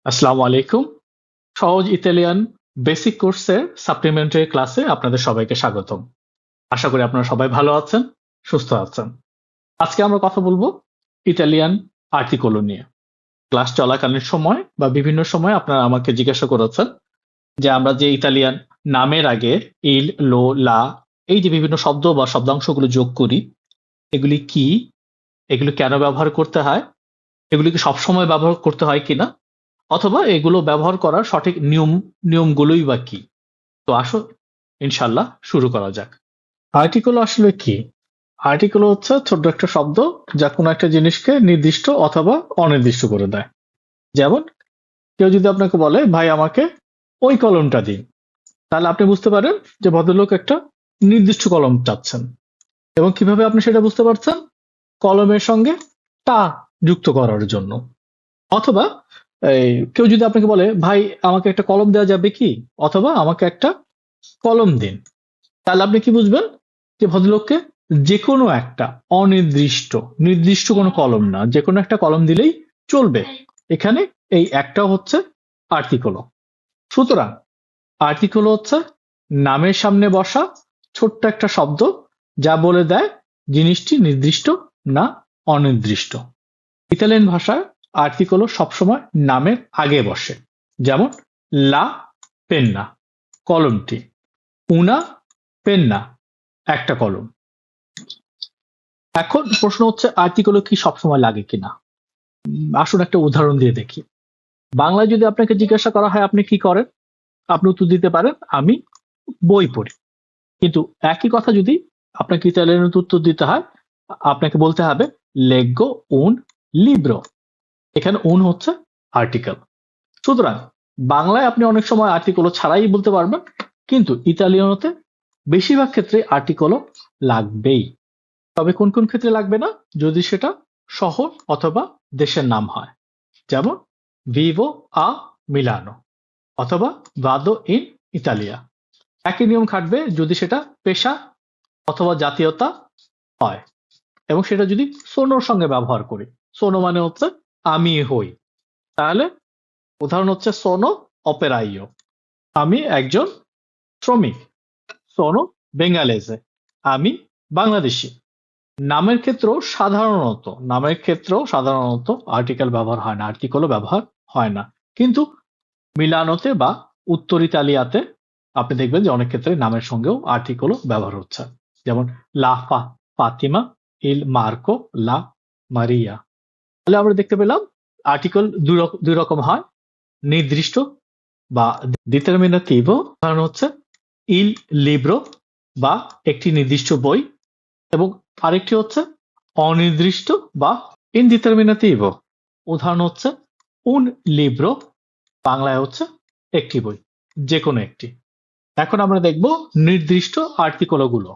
আসসালামু আলাইকুম। সহজ ইতালিয়ান বেসিক কোর্সের সাপ্লিমেন্টারি ক্লাসে আপনাদের সবাইকে স্বাগতম। আশা করি আপনারা সবাই ভালো আছেন, সুস্থ আছেন। আজকে আমরা কথা বলবো ইতালিয়ান আর্টিকোলো নিয়ে। ক্লাস চলাকালীন সময় বা বিভিন্ন সময় আপনারা আমাকে জিজ্ঞাসা করেছেন যে আমরা যে ইতালিয়ান নামের আগে ইল, লো, লা এই যে বিভিন্ন শব্দ বা শব্দাংশগুলো যোগ করি, এগুলি কি? এগুলো কেন ব্যবহার করতে হয়? এগুলি কি সবসময় ব্যবহার করতে হয় কিনা? অথবা এগুলো ব্যবহার করার সঠিক নিয়মগুলোই বা কি? তো আসো ইনশাল্লাহ শুরু করা যাক। আর্টিকেল আসলে কি? আর্টিকেল হচ্ছে ছোট্ট একটা শব্দ যা কোনো একটা জিনিসকে নির্দিষ্ট অথবা অনির্দিষ্ট করে দেয়। যেমন কেউ যদি আপনাকে বলে ভাই আমাকে ওই কলমটা দিন, তাহলে আপনি বুঝতে পারেন যে ভদ্রলোক একটা নির্দিষ্ট কলম চাচ্ছেন। এবং কিভাবে আপনি সেটা বুঝতে পারছেন? কলমের সঙ্গে টা যুক্ত করার জন্য। অথবা কেউ যদি আপনাকে বলে ভাই আমাকে একটা কলম দেওয়া যাবে কি, অথবা আমাকে একটা কলম দিন, তাহলে আপনি কি বুঝবেন যে ভদ্রলোককে যে কোনো একটা অনির্দিষ্ট নির্দিষ্ট কোনো কলম না, যে কোনো একটা কলম দিলেই চলবে। এখানে এই একটা হচ্ছে আর্টিকেল। সুতরাং আর্টিকেল হচ্ছে নামের সামনে বসা ছোট্ট একটা শব্দ যা বলে দেয় জিনিসটি নির্দিষ্ট না অনির্দিষ্ট। ইতালিয়ান ভাষায় আর্টিকেল সবসময় নামের আগে বসে। যেমন লা পেন্না, কলমটি; উনা পেন্না, একটা কলম। এখন প্রশ্ন হচ্ছে আর্টিকেল কি সবসময় লাগে কিনা। আসুন একটা উদাহরণ দিয়ে দেখি। বাংলায় যদি আপনাকে জিজ্ঞাসা করা হয় আপনি কি করেন, আপনি উত্তর দিতে পারেন আমি বই পড়ি। কিন্তু একই কথা যদি আপনাকে ইতালিয়ান উত্তর দিতে হয়, আপনাকে বলতে হবে লেগো উন লিব্রো। এখানে উন হচ্ছে আর্টিকেল। সুতরাং বাংলায় আপনি অনেক সময় আর্টিকেল ছাড়াই বলতে পারবেন, কিন্তু ইতালিয়ানোতে বেশিরভাগ ক্ষেত্রে আর্টিকেল লাগবেই। তবে কোন কোন ক্ষেত্রে লাগবে না? যদি সেটা শহর অথবা দেশের নাম হয়। যেমন ভিভো আ মিলানো অথবা ভাদো ইন ইতালিয়া। একই নিয়ম খাটবে যদি সেটা পেশা অথবা জাতীয়তা হয়, এবং সেটা যদি সোনোর সঙ্গে ব্যবহার করি। সোনো মানে হচ্ছে আমি হই। তাহলে উদাহরণ হচ্ছে সোনো অপেরাইও, আমি একজন শ্রমিক। সোনো বেঙ্গালেজে, আমি বাংলাদেশি। নামের ক্ষেত্রেও সাধারণত আর্টিকেল ব্যবহার হয় না, আর্টিকেলও ব্যবহার হয় না। কিন্তু মিলানোতে বা উত্তর ইতালিয়াতে আপনি দেখবেন যে অনেক ক্ষেত্রে নামের সঙ্গেও আর্টিকেলও ব্যবহার হচ্ছে। যেমন লা ফাতিমা, ইল মার্কো, লা মারিয়া। তাহলে আমরা দেখতে পেলাম আর্টিকেল দুই রকম হয়, নির্দিষ্ট বা ডিটারমিনেটিভো। কারণ হচ্ছে ইল লিব্রো বা একটি নির্দিষ্ট বই, এবং আরেকটি হচ্ছে অনির্দিষ্ট বা ইনডিটারমিনেটিভো। উদাহরণ হচ্ছে উন লিব্রো, বাংলায় হচ্ছে একটি বই, যে কোনো একটি। এখন আমরা দেখব নির্দিষ্ট আর্টিকেলগুলো।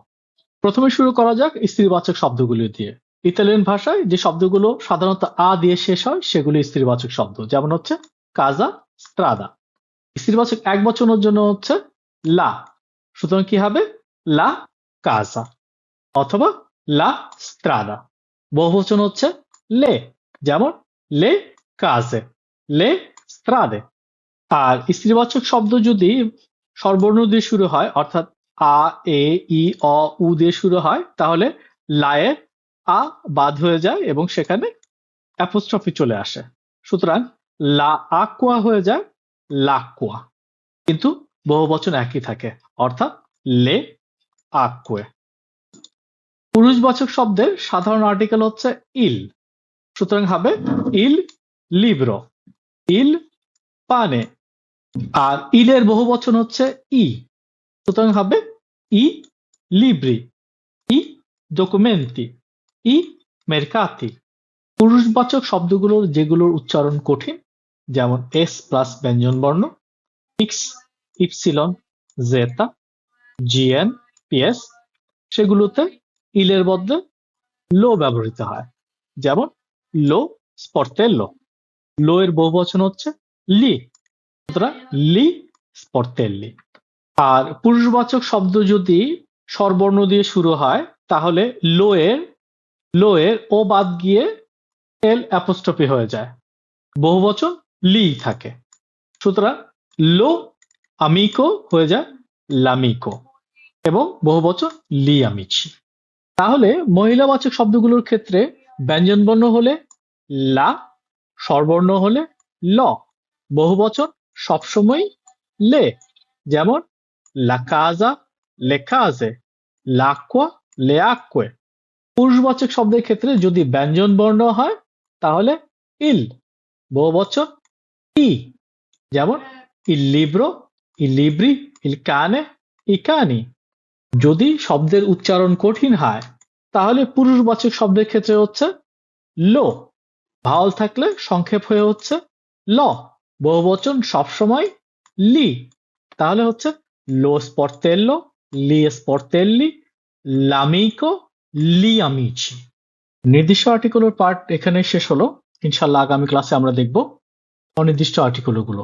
প্রথমে শুরু করা যাক স্ত্রীবাচক শব্দগুলো দিয়ে। ইতালিয়ান ভাষায় যে শব্দগুলো সাধারণত আ দিয়ে শেষ হয় সেগুলো স্ত্রীবাচক শব্দ। যেমন হচ্ছে কাজা, স্ত্রাদা। স্ত্রীবাচক এক বচনের জন্য হচ্ছে লা, সুতরাং কি হবে লা কাজা অথবা লা স্ত্রাদা। বহুবচন হচ্ছে লে, যেমন লে কাজে, লে স্ত্রাদে। আর স্ত্রীবাচক শব্দ যদি স্বরবর্ণ দিয়ে শুরু হয়, অর্থাৎ আ, এ, ই, অ, উ দিয়ে শুরু হয়, তাহলে লায়ে আ বাদ হয়ে যায় এবং সেখানে অ্যাপোস্ট্রফি চলে আসে। সুতরাং লা আকুয়া হয়ে যায় লাকুয়া, কিন্তু বহুবচন একই থাকে, অর্থাৎ লে আকুয়ে। পুরুষবাচক শব্দের সাধারণ আর্টিকেল হচ্ছে ইল, সুতরাং হবে ইল লিব্রো, ইল পানে। আর ইলের বহুবচন হচ্ছে ই, সুতরাং হবে ই লিব্রি, ই ডকুমেন্টি, ই মেরকাতি। পুরুষবাচক শব্দগুলোর যেগুলোর উচ্চারণ কঠিন, যেমন এস প্লাস ব্যঞ্জন বর্ণ, এক্স, ইপসিলন, জেতা, জিএন, পিএস, সেগুলোতে ইলের বদলে লো ব্যবহৃত হয়। যেমন লো স্পর্তেল্লো, লো এর বহুবচন হচ্ছে লি, সুতরাং লি স্পর্তেল্লি। আর পুরুষবাচক শব্দ যদি স্বরবর্ণ দিয়ে শুরু হয়, তাহলে লো এর ও বাদ গিয়ে এল অ্যাপোস্ট্রফি হয়ে যায়। বহুবচন লি থাকে। সুতরাং লো আমিকো হয়ে যায় লামিকো এবং বহুবচন লি আমিচি। তাহলে মহিলাবাচক শব্দগুলোর ক্ষেত্রে ব্যঞ্জনবর্ণ হলে লা, স্বরবর্ণ হলে ল, বহুবচন সবসময় লে। যেমন লা কাজা, লে কাজে, l'acqua, le acque। পুরুষবাচক শব্দের ক্ষেত্রে যদি ব্যঞ্জন বর্ণ হয় তাহলে ইল, বহুবচন ই। যেমন il libro, il libri, il cane, i cani। যদি শব্দের উচ্চারণ কঠিন হয় তাহলে পুরুষবাচক শব্দের ক্ষেত্রে হচ্ছে লো, ভাওয়াল থাকলে সংক্ষেপ হয়ে হচ্ছে ল, বহুবচন সবসময় লি। তাহলে হচ্ছে lo sportello, li sportelli, l'amico, gli amici। নির্দিষ্ট আর্টিকেলের পার্ট এখানে শেষ হলো। ইনশাল্লাহ আগামী ক্লাসে আমরা দেখব অনির্দিষ্ট আর্টিকেলগুলো।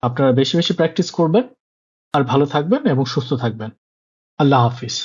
আপনারা বেশি বেশি প্র্যাকটিস করবেন আর ভালো থাকবেন এবং সুস্থ থাকবেন। আল্লাহ হাফিজ।